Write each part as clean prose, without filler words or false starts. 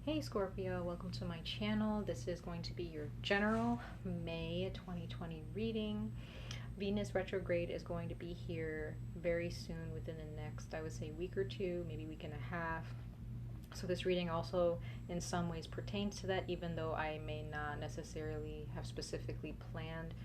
Hey Scorpio, welcome to my channel. This is going to be your general May 2020 reading. Venus retrograde is going to be here very soon, within the next, I would say, week or two, maybe week and a half. So this reading also in some ways pertains to that, even though I may not necessarily have specifically planned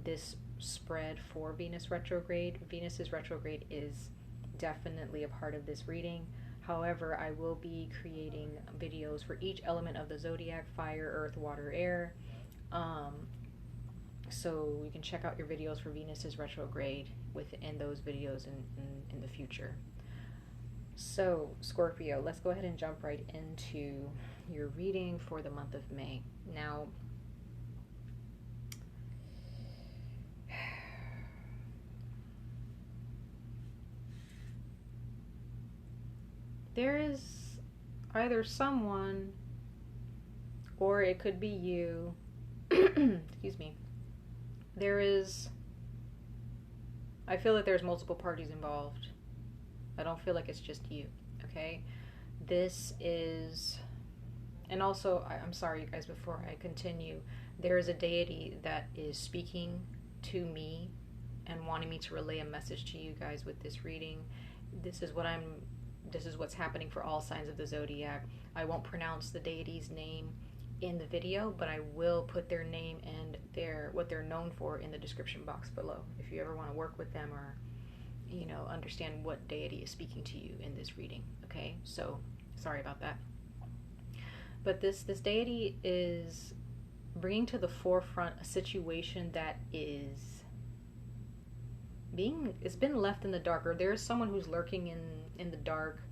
this spread for Venus retrograde. Venus's retrograde is definitely a part of this reading. However, I will be creating videos for each element of the zodiac: fire, earth, water, air. So you can check out your videos for Venus's retrograde within those videos in the future. So Scorpio, let's go ahead and jump right into your reading for the month of May. Now, there is either someone, or it could be you, excuse me, I feel that there's multiple parties involved. I don't feel like it's just you, okay? This is, and also, I'm sorry, you guys, before I continue, there is a deity that is speaking to me and wanting me to relay a message to you guys with this reading. This is what's happening for all signs of the zodiac. I won't pronounce the deity's name in the video, but I will put their name and what they're known for in the description box below, if you ever want to work with them or understand what deity is speaking to you in this reading. Okay, so sorry about that. But this deity is bringing to the forefront a situation that it's been left in the dark, or there's someone who's lurking in the dark,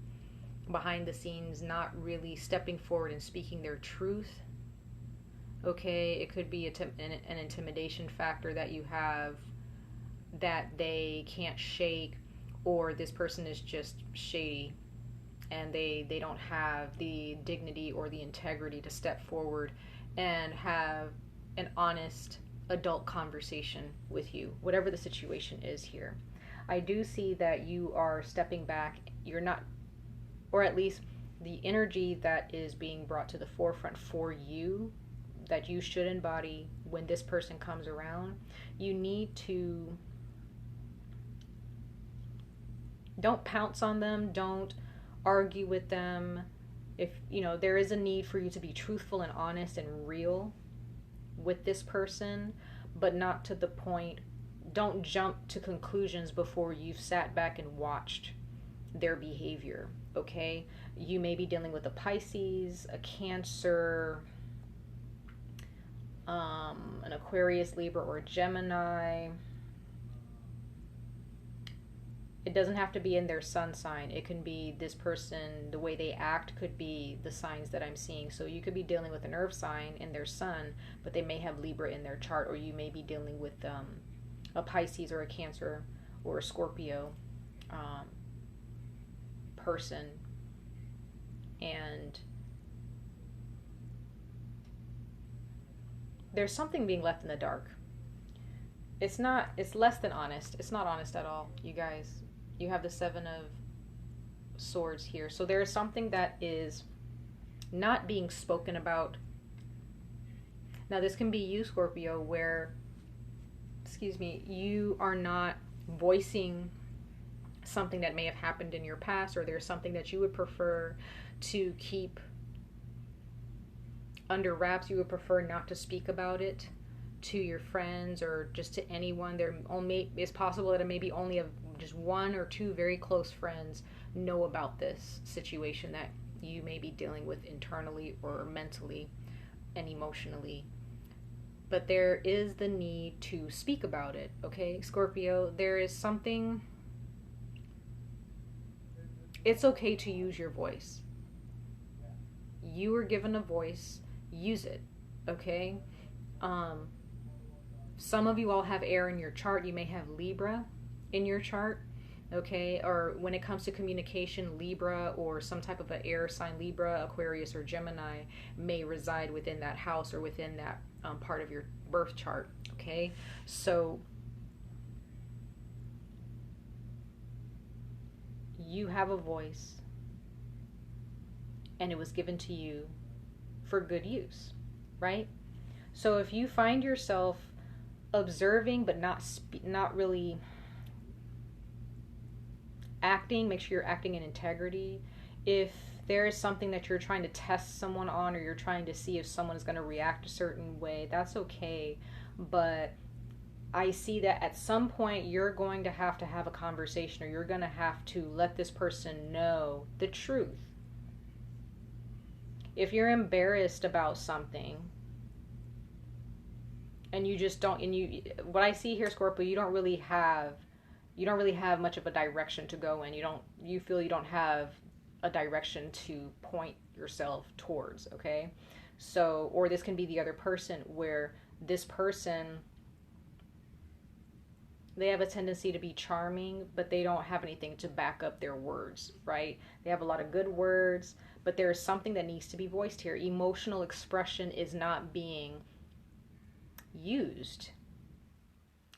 behind the scenes, not really stepping forward and speaking their truth. Okay, it could be an intimidation factor that you have that they can't shake, or this person is just shady and they don't have the dignity or the integrity to step forward and have an honest adult conversation with you, whatever the situation is here. I do see that you are stepping back. You're not, or at least the energy that is being brought to the forefront for you, that you should embody when this person comes around. You need to, don't pounce on them, don't argue with them. If there is a need for you to be truthful and honest and real with this person, but not to the point, don't jump to conclusions before you've sat back and watched their behavior. Okay, you may be dealing with a Pisces, a Cancer, an Aquarius, Libra, or a Gemini. It doesn't have to be in their sun sign. It can be this person, the way they act could be the signs that I'm seeing. So you could be dealing with an earth sign in their sun, but they may have Libra in their chart, or you may be dealing with a Pisces or a Cancer or a Scorpio person. And there's something being left in the dark. It's less than honest. It's not honest at all, you guys. You have the Seven of Swords here. So there is something that is not being spoken about. Now this can be you, Scorpio, where, you are not voicing something that may have happened in your past, or there's something that you would prefer to keep under wraps. You would prefer not to speak about it to your friends or just to anyone. It's possible that it may be only just one or two very close friends know about this situation that you may be dealing with internally or mentally and emotionally. But there is the need to speak about it, okay, Scorpio? There is something. It's okay to use your voice. You were given a voice, use it, okay? Some of you all have air in your chart. You may have Libra in your chart, okay? Or when it comes to communication, Libra or some type of an air sign, Libra, Aquarius, or Gemini, may reside within that house or within that part of your birth chart, okay? So you have a voice, and it was given to you for good use, right? So if you find yourself observing but not really acting, make sure you're acting in integrity. If there is something that you're trying to test someone on, or you're trying to see if someone is going to react a certain way, that's okay. But I see that at some point you're going to have a conversation, or you're going to have to let this person know the truth. If you're embarrassed about something and you just don't, and you, what I see here, Scorpio, you don't really have much of a direction to go in. You feel you don't have a direction to point yourself towards, okay? So, or this can be the other person, where this person, they have a tendency to be charming, but they don't have anything to back up their words, right? They have a lot of good words, but there is something that needs to be voiced here. Emotional expression is not being used.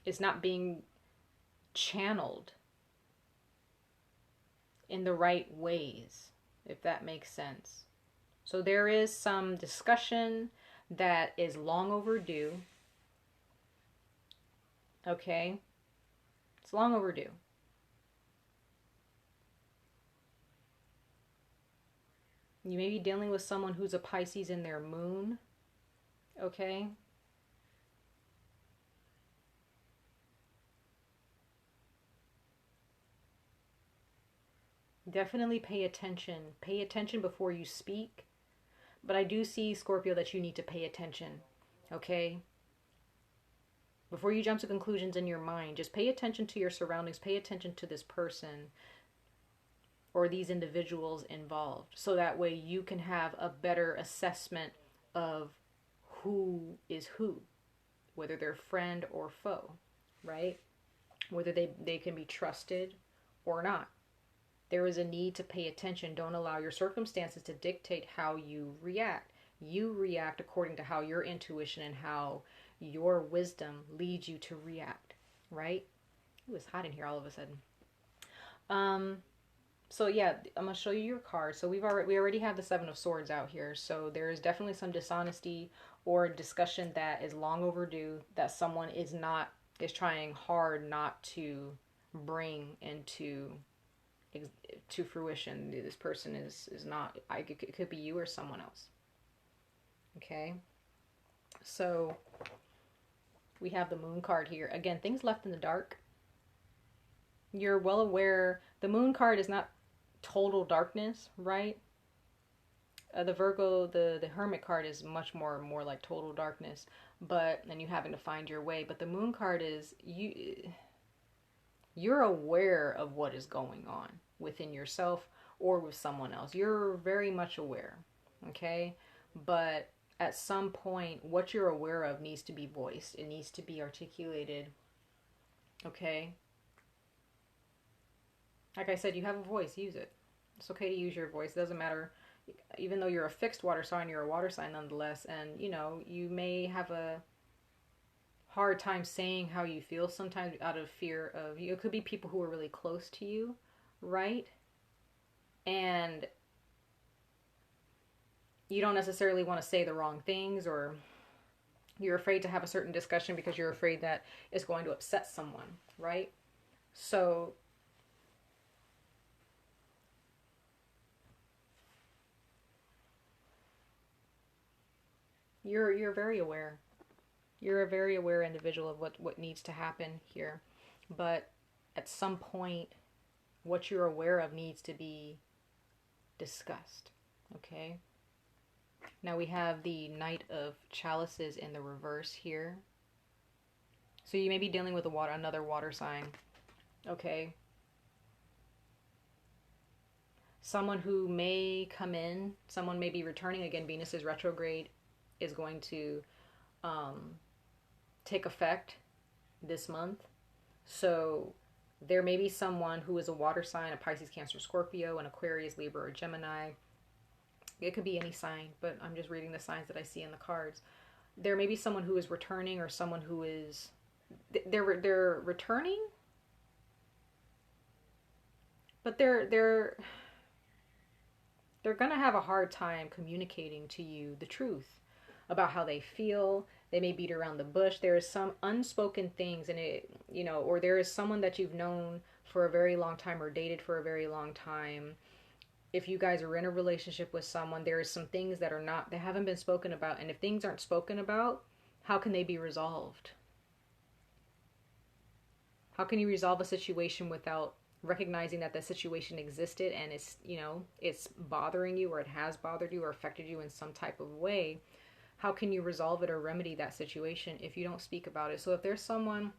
It's not being channeled in the right ways, if that makes sense. So there is some discussion that is long overdue. Okay? It's long overdue. You may be dealing with someone who's a Pisces in their moon. Okay? Definitely pay attention. Pay attention before you speak. But I do see, Scorpio, that you need to pay attention. Okay? Before you jump to conclusions in your mind, just pay attention to your surroundings. Pay attention to this person or these individuals involved. So that way you can have a better assessment of who is who. Whether they're friend or foe. Right? Whether they can be trusted or not. There is a need to pay attention. Don't allow your circumstances to dictate how you react. You react according to how your intuition and how your wisdom leads you to react, right? Ooh, it's hot in here all of a sudden. So yeah, I'm gonna show you your cards. So we already have the Seven of Swords out here. So there is definitely some dishonesty or discussion that is long overdue, that someone is trying hard not to bring into to fruition. This person is not. It could be you or someone else. Okay. So we have the Moon card here. Again, things left in the dark. You're well aware. The Moon card is not total darkness, right? The Virgo, the Hermit card is much more like total darkness, and you having to find your way. But the Moon card is you're aware of what is going on within yourself or with someone else. You're very much aware, okay? But at some point, what you're aware of needs to be voiced. It needs to be articulated, okay? Like I said, you have a voice, use it. It's okay to use your voice. It doesn't matter. Even though you're a fixed water sign, you're a water sign nonetheless. And, you may have a hard time saying how you feel sometimes out of fear of, it could be people who are really close to you, right? And you don't necessarily want to say the wrong things, or you're afraid to have a certain discussion because you're afraid that it's going to upset someone, right? So you're very aware. You're a very aware individual of what needs to happen here. But at some point, what you're aware of needs to be discussed. Okay? Now we have the Knight of Chalices in the reverse here. So you may be dealing with another water sign. Okay? Someone who may come in, someone may be returning. Again, Venus is retrograde, is going to take effect this month. So there may be someone who is a water sign, a Pisces, Cancer, Scorpio, an Aquarius, Libra, or Gemini. It could be any sign, but I'm just reading the signs that I see in the cards. There may be someone who is returning, or someone who is they're returning, but they're they're going to have a hard time communicating to you the truth about how they feel. They may beat around the bush. There is some unspoken things, and it, you know, or there is someone that you've known for a very long time or dated for a very long time. If you guys are in a relationship with someone, there is some things that are not, that haven't been spoken about. And if things aren't spoken about, how can they be resolved? How can you resolve a situation without recognizing that the situation existed and it's, you know, it's bothering you, or it has bothered you or affected you in some type of way? How can you resolve it or remedy that situation if you don't speak about it? So if there's someone,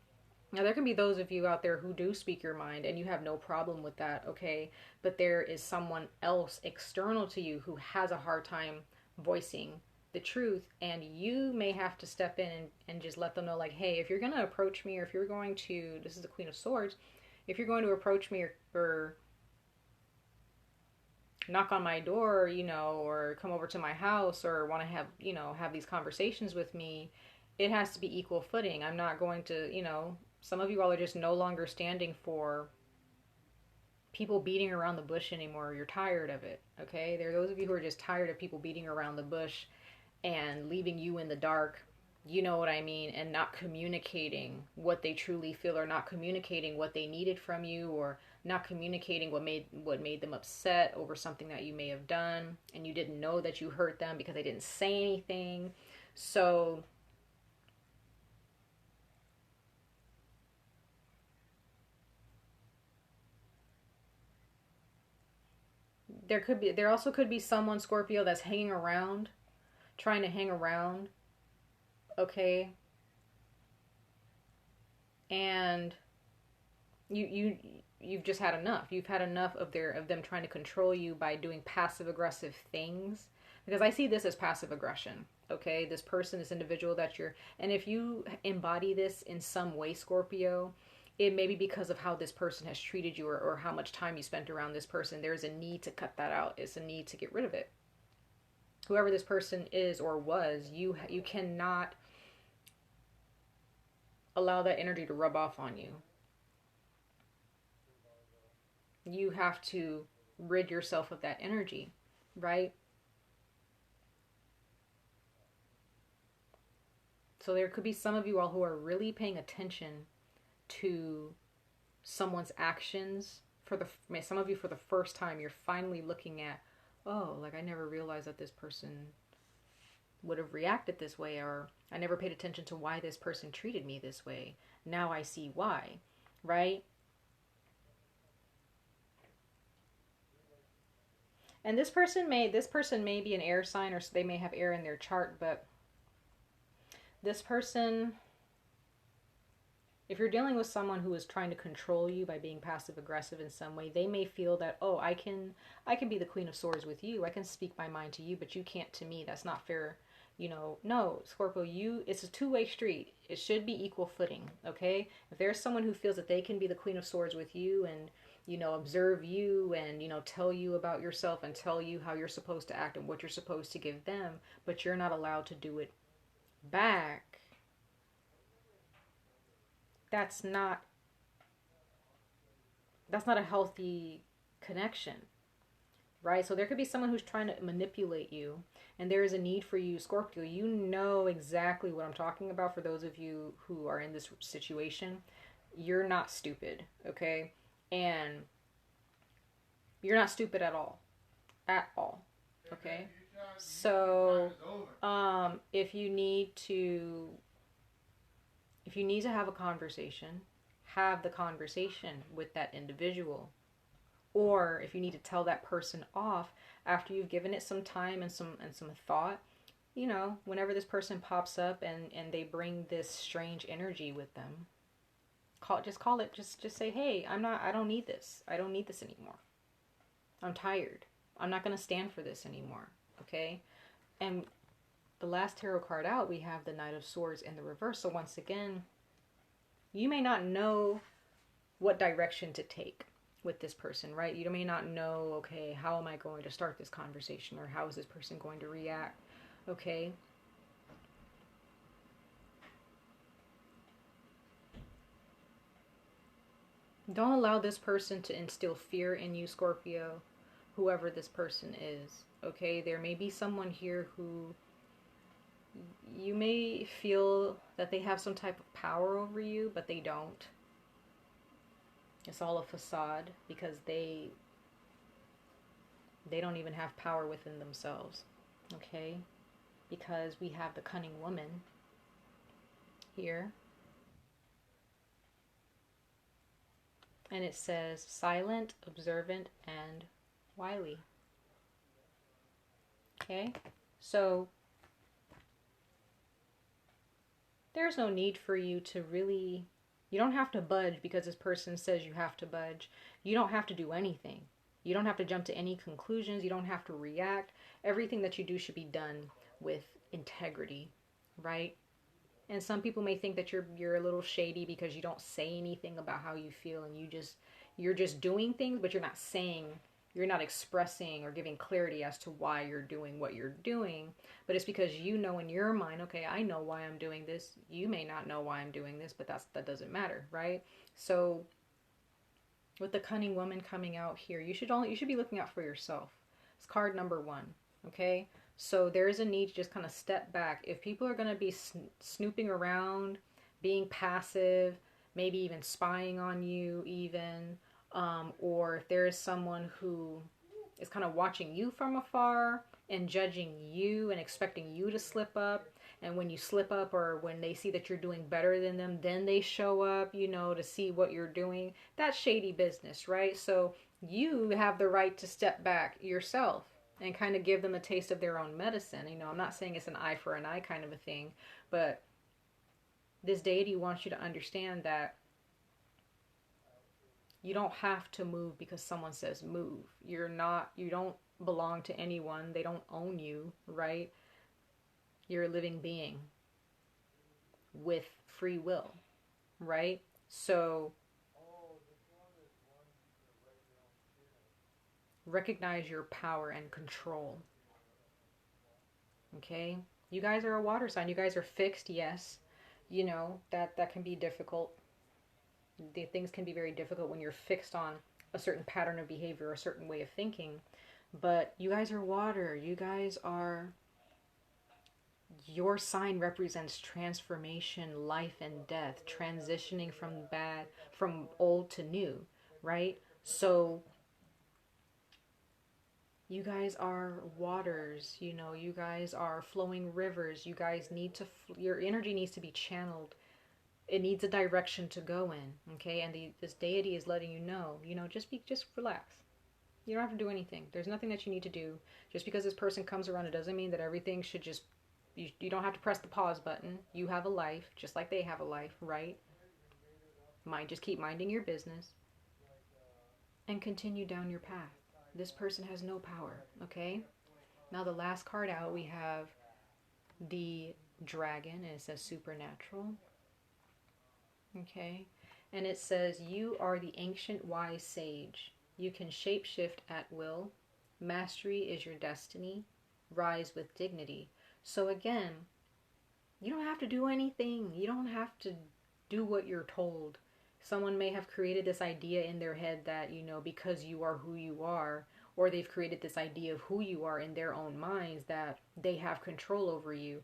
now there can be those of you out there who do speak your mind and you have no problem with that, okay? But there is someone else external to you who has a hard time voicing the truth, and you may have to step in and just let them know, like, hey, if you're going to approach me, or if you're going to, this is the Queen of Swords, if you're going to approach me, or knock on my door, you know, or come over to my house, or want to have, you know, have these conversations with me, it has to be equal footing. I'm not going to, you know, some of you all are just no longer standing for people beating around the bush anymore. You're tired of it, okay? There are those of you who are just tired of people beating around the bush and leaving you in the dark, you know what I mean, and not communicating what they truly feel, or not communicating what they needed from you, or not communicating what made them upset over something that you may have done, and you didn't know that you hurt them because they didn't say anything. So there also could be someone, Scorpio, that's hanging around, trying to hang around, okay? And you've just had enough. You've had enough of them trying to control you by doing passive aggressive things, because I see this as passive aggression. Okay, this person, this individual that you're, and if you embody this in some way, Scorpio, it may be because of how this person has treated you, or how much time you spent around this person. There's a need to cut that out. It's a need to get rid of it. Whoever this person is or was, you cannot allow that energy to rub off on you. You have to rid yourself of that energy, right? So there could be some of you all who are really paying attention to someone's actions. Some of you, for the first time, you're finally looking at, oh, like, I never realized that this person would have reacted this way, or I never paid attention to why this person treated me this way. Now I see why, right? And this person may be an air sign, or they may have air in their chart, but this person, if you're dealing with someone who is trying to control you by being passive aggressive in some way, they may feel that, oh, I can be the Queen of Swords with you. I can speak my mind to you, but you can't to me. That's not fair. You know, no, Scorpio, it's a two-way street. It should be equal footing, okay? If there's someone who feels that they can be the Queen of Swords with you, and, you know, observe you, and, you know, tell you about yourself, and tell you how you're supposed to act and what you're supposed to give them, but you're not allowed to do it back, that's not a healthy connection, right? So there could be someone who's trying to manipulate you, and there is a need for you, Scorpio. You know exactly what I'm talking about. For those of you who are in this situation, you're not stupid, okay? And you're not stupid at all. At all. Okay? So, if you need to have a conversation, have the conversation with that individual. Or if you need to tell that person off after you've given it some time and some thought, you know, whenever this person pops up and they bring this strange energy with them, just say, hey, I don't need this. I don't need this anymore. I'm tired. I'm not going to stand for this anymore. Okay? And the last tarot card out, we have the Knight of Swords in the reverse. So once again, you may not know what direction to take with this person, right? You may not know, okay, how am I going to start this conversation, or how is this person going to react, okay? Don't allow this person to instill fear in you, Scorpio. whoever this person is. Okay, there may be someone here who you may feel that they have some type of power over you, but they don't. It's all a facade because they don't even have power within themselves. Okay, because we have the cunning woman here, and it says silent, observant, and wily. Okay, so there's no need for you to really, you don't have to budge because this person says you have to budge. You don't have to do anything. You don't have to jump to any conclusions. You don't have to react. Everything that you do should be done with integrity, right? And some people may think that you're a little shady because you don't say anything about how you feel, and you're just doing things, but you're not saying, you're not expressing or giving clarity as to why you're doing what you're doing. But it's because you know in your mind, okay, I know why I'm doing this. You may not know why I'm doing this, but that doesn't matter, right? So with the cunning woman coming out here, you should be looking out for yourself. It's card number 1, okay? So there is a need to just kind of step back. If people are going to be snooping around, being passive, maybe even spying on you even, or if there is someone who is kind of watching you from afar and judging you and expecting you to slip up, and when you slip up or when they see that you're doing better than them, then they show up, you know, to see what you're doing, that's shady business, right? So you have the right to step back yourself and kind of give them a taste of their own medicine. You know, I'm not saying it's an eye for an eye kind of a thing, but this deity wants you to understand that you don't have to move because someone says move. You don't belong to anyone. They don't own you, right? You're a living being with free will, right? So recognize your power and control. Okay? You guys are a water sign. You guys are fixed, yes. You know, that can be difficult. The things can be very difficult when you're fixed on a certain pattern of behavior, a certain way of thinking. But you guys are water. You guys are, your sign represents transformation, life and death, transitioning from old to new, right? So you guys are waters, you know, you guys are flowing rivers. You guys need to, your energy needs to be channeled. It needs a direction to go in, okay? And this deity is letting you know, just relax. You don't have to do anything. There's nothing that you need to do. Just because this person comes around, it doesn't mean that everything should just, you don't have to press the pause button. You have a life, just like they have a life, right? Just keep minding your business and continue down your path. This person has no power, okay? Now the last card out, we have the dragon, and it says supernatural. Okay, and it says, you are the ancient wise sage. You can shapeshift at will. Mastery is your destiny. Rise with dignity. So again, you don't have to do anything. You don't have to do what you're told. Someone may have created this idea in their head that, because you are who you are, or they've created this idea of who you are in their own minds, that they have control over you.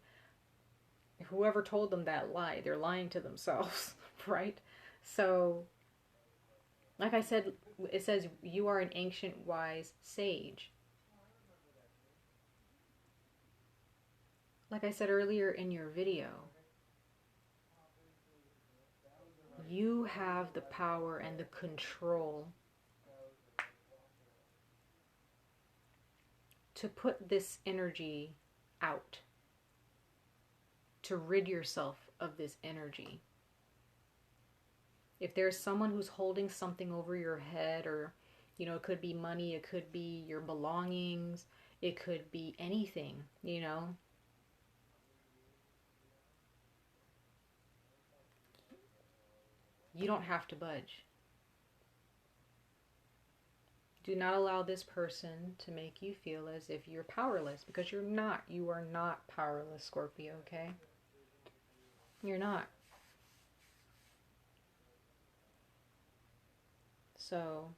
Whoever told them that lie, they're lying to themselves, right? So, like I said, it says you are an ancient wise sage. Like I said earlier in your video, you have the power and the control to put this energy out, to rid yourself of this energy. If there's someone who's holding something over your head, or, it could be money, it could be your belongings, it could be anything, you don't have to budge. Do not allow this person to make you feel as if you're powerless, because you're not. You are not powerless, Scorpio, okay? You're not. So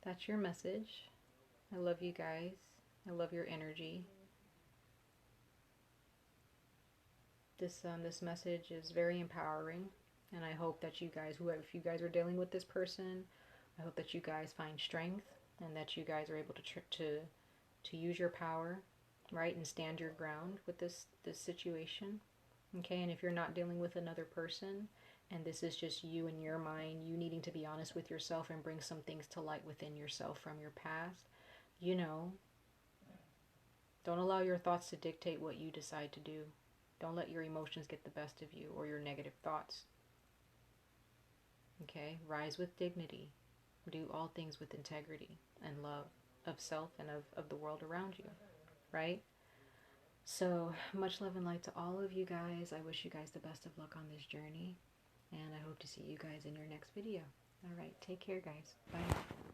that's your message. I love you guys. I love your energy. This message is very empowering, and I hope that you guys, if you guys are dealing with this person, I hope that you guys find strength and that you guys are able to use your power, right, and stand your ground with this situation. Okay, and if you're not dealing with another person, and this is just you in your mind, you needing to be honest with yourself and bring some things to light within yourself from your past, you know, don't allow your thoughts to dictate what you decide to do. Don't let your emotions get the best of you or your negative thoughts. Okay, rise with dignity. Do all things with integrity and love of self and of the world around you, right? So much love and light to all of you guys. I wish you guys the best of luck on this journey, and I hope to see you guys in your next video. All right, take care, guys. Bye.